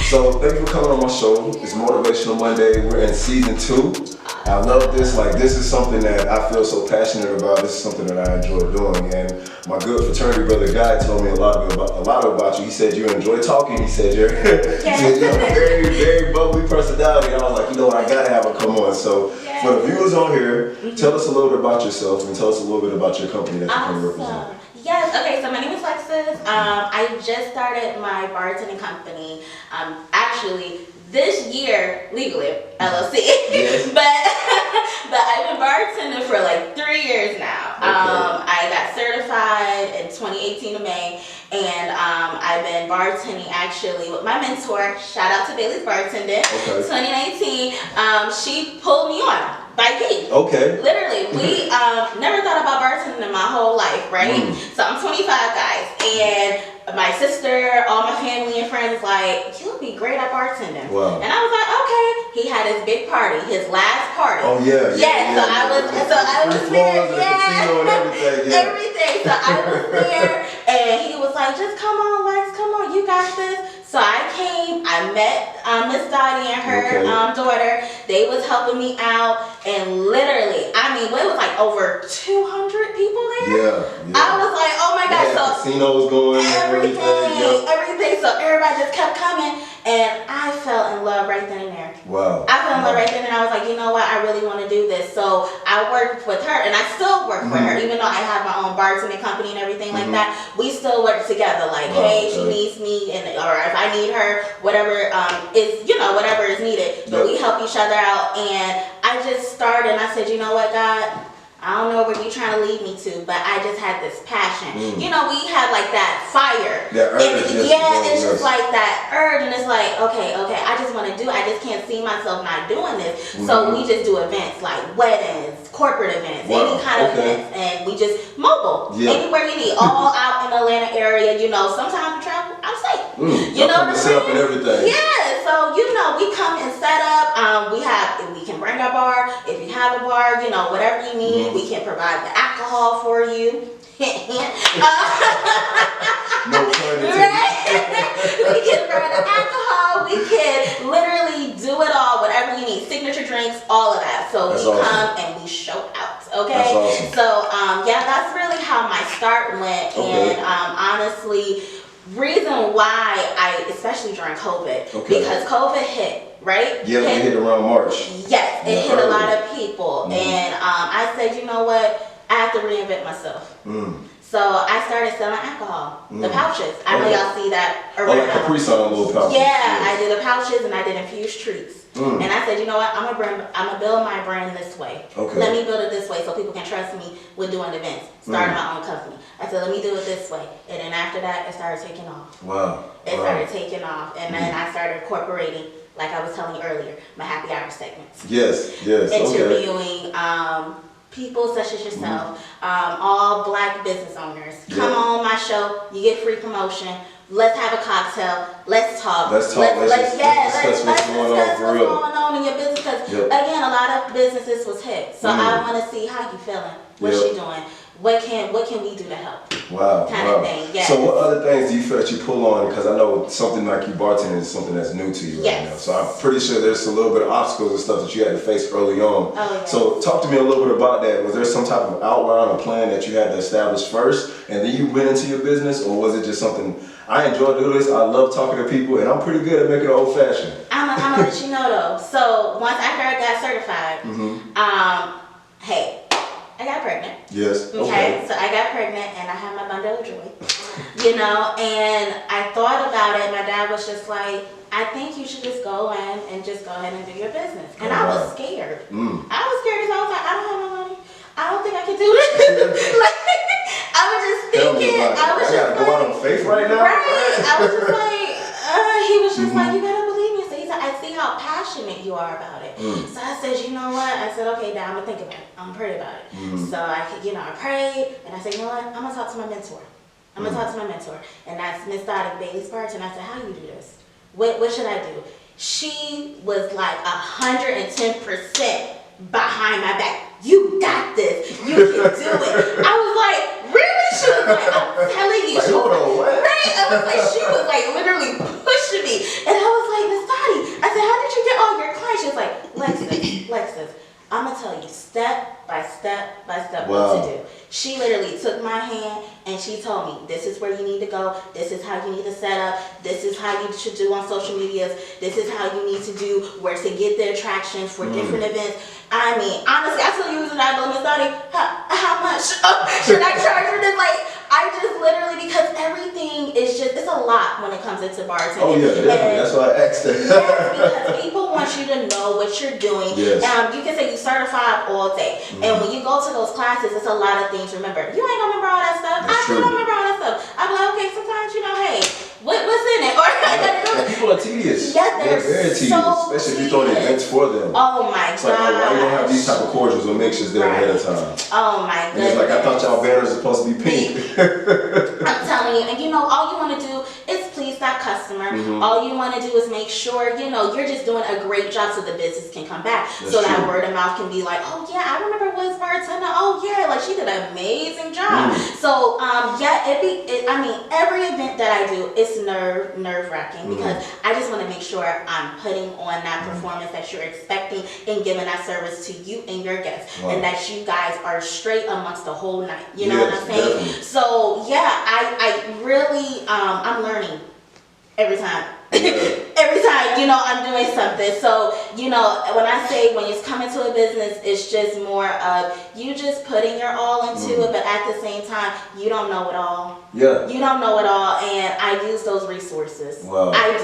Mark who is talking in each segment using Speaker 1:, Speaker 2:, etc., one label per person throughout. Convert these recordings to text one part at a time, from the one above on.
Speaker 1: So thank you for coming on my show. It's Motivational Monday. We're in season 2. I love this. Like, this is something that I feel so passionate about. This is something that I enjoy doing. And my good fraternity brother Guy told me a lot about you. He said you enjoy talking. He said you have a very, very bubbly personality. And I was like, you know what, I gotta have her come on. So for the viewers on here, tell us a little bit about yourself and tell us a little bit about your company that you come to represent.
Speaker 2: Yes, okay, so my name is Alexus. I just started my bartending company. Actually, this year, legally, LLC.
Speaker 1: Yes.
Speaker 2: but I've been bartending for like 3 years now. I got certified in 2018 in May, and I've been bartending actually with my mentor. Shout out to Bailey's Bartending. 2019, she pulled me on. By gate.
Speaker 1: Okay.
Speaker 2: Literally, we never thought about bartending in my whole life, right? So I'm 25, guys, and my sister, all my family and friends, like, you'll be great at bartending.
Speaker 1: Wow.
Speaker 2: And I was like, okay. He had his big party, his last party.
Speaker 1: Oh yeah.
Speaker 2: So I was there.
Speaker 1: Casino and everything. Yeah.
Speaker 2: Everything. So I was there, and he was like, just come on, Lex, come on, you got this. So I came, I met Miss Dottie and her daughter. They was helping me out, and literally, I mean, it was like over 200 people there.
Speaker 1: Yeah.
Speaker 2: I was like, oh my God. So
Speaker 1: casino was going,
Speaker 2: everything. So everybody just kept coming, and I fell in love right then and there.
Speaker 1: Wow.
Speaker 2: I fell in love right then, and I was like, you know what, I really want to do this. So I worked with her, and I still work with her, even though I have my own bartending company and everything like that. We still work together. Like, hey, she needs me, or if I need her, whatever whatever is needed. But we help each other out, and I just started, and I said, you know what, God, I don't know where you're trying to lead me to, but I just had this passion. You know, we have like that fire.
Speaker 1: That urge.
Speaker 2: It's just like that urge, and it's like, okay, I just want to do it. I just can't see myself not doing this. So we just do events like weddings, corporate events, any kind of events, and we just mobile, anywhere you need, all out in the Atlanta area. You know, sometimes we travel out of state. You know what I'm saying?
Speaker 1: Set up and everything.
Speaker 2: Yeah, so we come and set up. We can bring our bar. If you have a bar, whatever you need, we can provide the alcohol for you.
Speaker 1: No pun intended.
Speaker 2: We can provide the alcohol. We can literally do it all, whatever you need. Signature drinks, all of that. So come and we show out. Okay.
Speaker 1: That's awesome.
Speaker 2: So that's really how my start went, and honestly, reason why especially during COVID, because COVID hit. Right?
Speaker 1: Yeah, it hit around March.
Speaker 2: Yes, it hit a lot of people. And I said, you know what? I have to reinvent myself. So I started selling alcohol, the pouches. I know y'all see that around.
Speaker 1: Like Capri Sun little pouches.
Speaker 2: Yeah, I did the pouches and I did infused treats. And I said, you know what? I'm gonna build my brand this way. Let me build it this way so people can trust me with doing events, starting my own company. I said, let me do it this way. And then after that, it started taking off.
Speaker 1: Wow.
Speaker 2: It started taking off. And then I started incorporating, like I was telling you earlier, my happy hour segments.
Speaker 1: Yes.
Speaker 2: Interviewing people such as yourself, all Black business owners. Come on my show, you get free promotion. Let's have a cocktail. Let's talk.
Speaker 1: Let's discuss what's going
Speaker 2: on in your business. Because again, a lot of businesses was hit. So I want to see how you feeling. What's she doing? What can we do to help?
Speaker 1: Wow.
Speaker 2: Kind of thing. Yes.
Speaker 1: So what other things do you feel that you pull on? Because I know something like you bartending is something that's new to you right now. So I'm pretty sure there's a little bit of obstacles and stuff that you had to face early on. So talk to me a little bit about that. Was there some type of outline or plan that you had to establish first and then you went into your business, or was it just something? I enjoy doing this. I love talking to people, and I'm pretty good at making it old fashioned.
Speaker 2: I'm gonna let you know though. So once after I got certified, I got pregnant.
Speaker 1: Yes.
Speaker 2: Okay. So I got pregnant, and I had my bundle of joy. And I thought about it. My dad was just like, I think you should just go in and just go ahead and do your business. And I was scared. I was scared because I was like, I don't have no money. I don't think I can do this. I was just thinking. I
Speaker 1: gotta go out on faith right now.
Speaker 2: Right. I was just like, he was just like, you gotta believe me. So he said, I see how passionate you are about it. So I said, you know what? I said, okay, Dad, I'm gonna think about it. I'm gonna pray about it. So I prayed, and I said, you know what? I'm gonna talk to my mentor. And that's Miss Dottie, Bailey's Bartending. And I said, how do you do this? What should I do? She was like 110% behind my back. You got this. You can do it. I was like, really? She was like, I'm telling you.
Speaker 1: Like, hold on, what?
Speaker 2: Right? I was like, she was like literally pushing me. And I was like, literally took my hand and she told me, this is where you need to go, this is how you need to set up, this is how you should do on social medias, this is how you need to do, where to get the attractions for different events. I mean, honestly, I still use it. I go, Miss Dottie, how much should I charge for this? Like, I just literally, because everything is just, it's a lot when it comes into bartending.
Speaker 1: Oh yeah, definitely. That's why I asked that.
Speaker 2: Yes, because people want you to know what you're doing.
Speaker 1: Yes.
Speaker 2: You can say you certified all day. And when you go to those classes, it's a lot of things. Remember, you ain't gonna remember all that stuff.
Speaker 1: That's
Speaker 2: I still don't remember all that stuff. I'm like, okay, sometimes, you know, hey, what's in it? Or
Speaker 1: people are tedious.
Speaker 2: Yes,
Speaker 1: they're very tedious,
Speaker 2: so
Speaker 1: especially if you're throwing events for them.
Speaker 2: Oh my
Speaker 1: It's like, oh, why you don't have these type of cordials or mixtures there ahead of time?
Speaker 2: Oh my
Speaker 1: And
Speaker 2: goodness.
Speaker 1: it's like, I thought y'all banners are supposed to be pink.
Speaker 2: I'm telling you, and you know, all you want to do is please that customer. All you want to do is make sure, you know, you're just doing a great job so the business can come back.
Speaker 1: That's
Speaker 2: so
Speaker 1: true.
Speaker 2: that word of mouth can be like, oh yeah, I remember Wiz bartender. Oh yeah, like she did an amazing job. So yeah, I mean, every event that I do, it's nerve wracking because I just want to make sure I'm putting on that performance that you're expecting and giving that service to you and your guests, and that you guys are straight amongst the whole night. You know what I'm saying?
Speaker 1: Definitely.
Speaker 2: So yeah, I really I'm learning every time. Every time, you know, I'm doing something. So, you know, when I say when it's coming to a business, it's just more of you just putting your all into it, but at the same time, you don't know it all.
Speaker 1: Yeah.
Speaker 2: You don't know it all, and I use those resources.
Speaker 1: Wow.
Speaker 2: I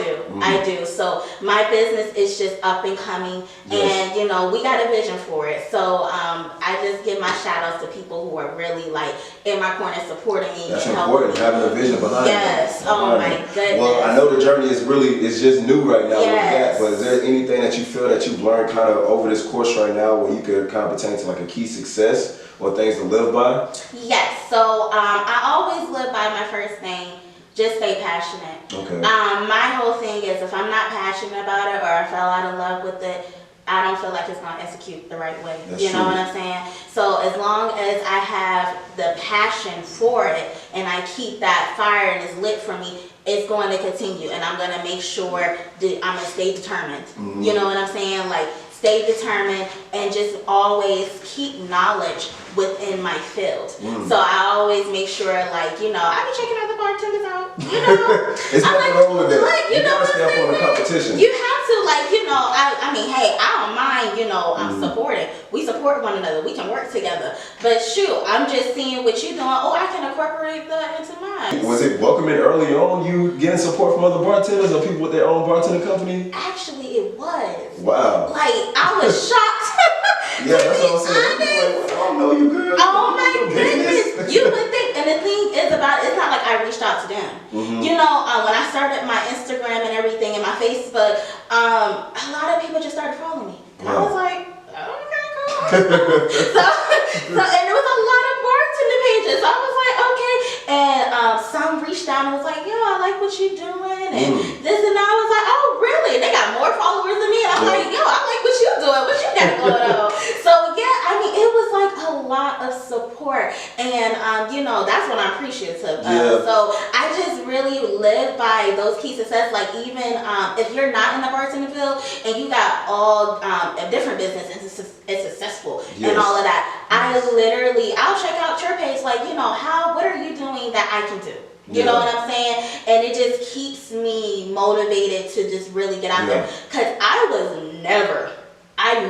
Speaker 2: do. So my business is just up and coming, and you know, we got a vision for it. So I just give my shout outs to people who are really like in my corner supporting me.
Speaker 1: That's
Speaker 2: and
Speaker 1: important, having a vision behind it.
Speaker 2: Yes. Oh my goodness.
Speaker 1: Well, I know the journey is it's just new right now with
Speaker 2: Yes.
Speaker 1: that, but is there anything that you feel that you've learned kind of over this course right now where you could kind of pertain to like a key success or things to live by?
Speaker 2: Yes. So I always live by my first thing. Just stay passionate.
Speaker 1: Okay.
Speaker 2: My whole thing is if I'm not passionate about it or I fell out of love with it, I don't feel like it's going to execute the right way.
Speaker 1: That's
Speaker 2: you know
Speaker 1: true.
Speaker 2: what I'm saying? So as long as I have the passion for it and I keep that fire and it's lit for me, it's going to continue, and I'm going to make sure that I'm going to stay determined. You know what I'm saying? Like, stay determined and just always keep knowledge within my field. So I always make sure, like, you know, I be checking other bartenders out. You know,
Speaker 1: It's nothing wrong with that.
Speaker 2: Like, you know
Speaker 1: gotta stay up on the competition.
Speaker 2: You have to, like, you know, I mean, hey, I don't mind, you know, I'm supporting. We support one another. We can work together. But shoot, I'm just seeing what you're doing. Oh, I can incorporate that into mine.
Speaker 1: Was it welcoming early on, you getting support from other bartenders or people with their own bartending company?
Speaker 2: Actually, it was.
Speaker 1: Wow.
Speaker 2: Like, I was shocked.
Speaker 1: Yeah, that's what I'm saying. People like, well, I don't know you, girl.
Speaker 2: Oh my goodness. You would think, and the thing is about, it's not like I reached out to them. You know, when I started my Instagram and everything and my Facebook, a lot of people just started following me. And I was like, okay, cool. so, and there was a lot of bartender pages. So I was like, okay. And some reached out and was like, yo, I like what you're doing. And this and that. I was like, oh, really? They got more followers than me. And I'm like, yo, I like what you're doing. What you got going on? So, yeah, I mean, it was like a lot of support. And, you know, that's what I'm appreciative of. So I just really live by those key success. Like, even if you're not in the bartending field and you got all a different business and it's successful and all of that, I'll check out your page, like, you know, what are you doing that I can do? You know what I'm saying? And it just keeps me motivated to just really get out there. Because I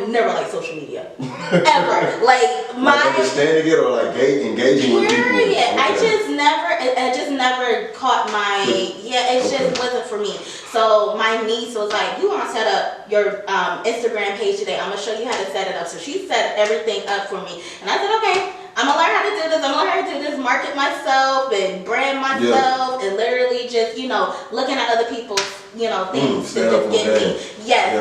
Speaker 2: never liked social media. Ever. Like,
Speaker 1: like understanding it or like engaging with people?
Speaker 2: Period. I just never caught my, just wasn't for me. So my niece was like, you want to set up your Instagram page today. I'm going to show you how to set it up. So she set everything up for me. And I said, okay, I'm going to learn how to do this. I'm going to learn how to do this, market myself and brand myself and literally just, you know, looking at other people's, you know, things to just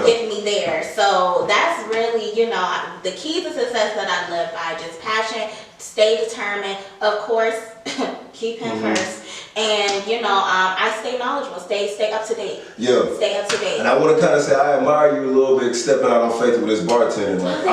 Speaker 2: get me there. So that's really, you know, the key to success that I live by, just passion, stay determined, of course, keep him first. And, you know, I stay knowledgeable, stay up to date.
Speaker 1: Yeah.
Speaker 2: Stay up to date.
Speaker 1: And I want to kind of say I admire you a little bit stepping out on faith with this bartending. Like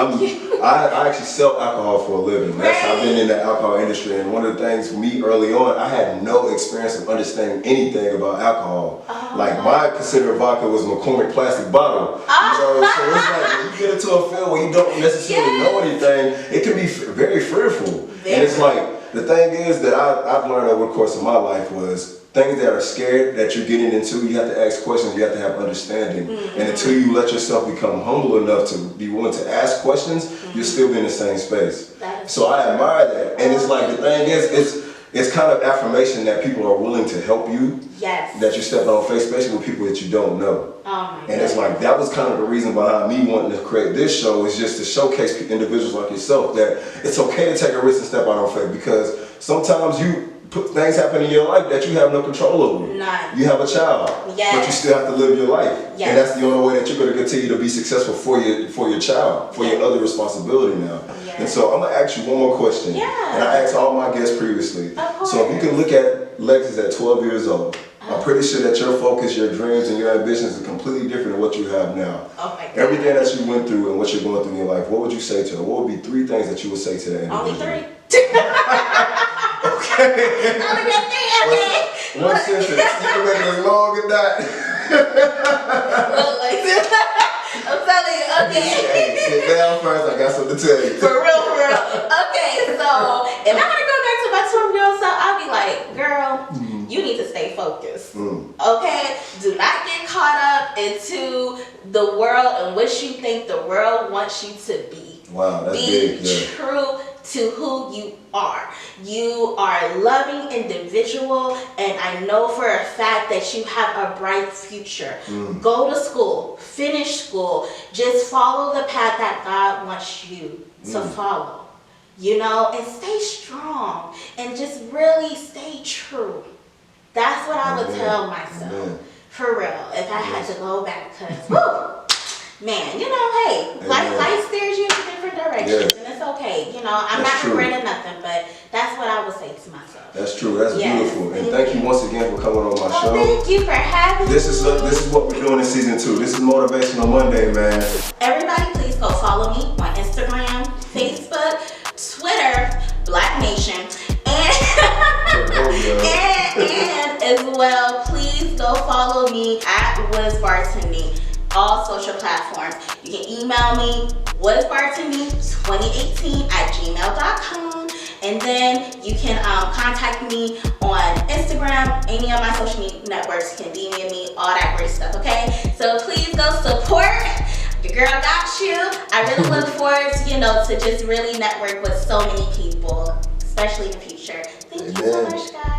Speaker 1: I actually sell alcohol for a living. I've been in the alcohol industry, and one of the things for me early on, I had no experience of understanding anything about alcohol. Like my considered vodka was McCormick plastic bottle. You know, so it's like when you get into a field where you don't necessarily know anything, it can be very fearful. And it's like The thing is that I've learned over the course of my life was things that are scared that you're getting into, you have to ask questions, you have to have understanding. And until you let yourself become humble enough to be willing to ask questions, you'll still be in the same space. So I admire that. And it's like, the thing is, it's kind of affirmation that people are willing to help you.
Speaker 2: Yes.
Speaker 1: That you're stepping on faith, especially with people that you don't know.
Speaker 2: Oh my
Speaker 1: and it's like, that was kind of the reason behind me wanting to create this show, is just to showcase individuals like yourself that it's okay to take a risk and step out on faith, because sometimes things happen in your life that you have no control over.
Speaker 2: None.
Speaker 1: You have a child, but you still have to live your life. And that's the only way that you're going to continue to be successful for your child, for your other responsibility now. And so I'm going to ask you one more question. And I asked all my guests previously. So if you can look at Alexus at 12 years old, I'm pretty sure that your focus, your dreams, and your ambitions are completely different than what you have now.
Speaker 2: Oh my God.
Speaker 1: Everything that you went through and what you're going through in your life, what would you say to her? What would be 3 things that you would say to that individual?
Speaker 2: Only 3.
Speaker 1: Okay.
Speaker 2: Only 3, okay.
Speaker 1: One sentence. You can make it as long as that.
Speaker 2: I'm telling you, okay.
Speaker 1: Hey, sit down first. I got something to tell you.
Speaker 2: For real, for real. Okay, so if I want to go back to my 12-year-old self, I'll be like, girl, you need to stay focused. Okay? Do not get caught up into the world and what you think the world wants you to be.
Speaker 1: Wow, that's big.
Speaker 2: Be true to who you are. You are a loving individual, and I know for a fact that you have a bright future. Go to school, finish school, just follow the path that God wants you to follow. You know, and stay strong and just really stay true. That's what I would tell myself. For real, if I had to go back, because, man, you know, hey, life steers you in different directions, and it's okay. You know, I'm not regretting nothing, but that's what I would say to myself.
Speaker 1: That's true. That's beautiful. And thank you once again for coming on my show.
Speaker 2: Thank you for having me.
Speaker 1: This is what we're doing in season 2. This is Motivational Monday, man.
Speaker 2: Everybody, please go follow me on Instagram, Facebook, Twitter, Black Nation, and as well, please go follow me at WhatIsBartending. All social platforms. You can email me whatisbartending2018@gmail.com, and then you can contact me on Instagram, any of my social media networks. You can DM me, all that great stuff. Okay, so please go support. Your girl got you. I really look forward to to just really network with so many people, especially in the future. Thank you so much, guys.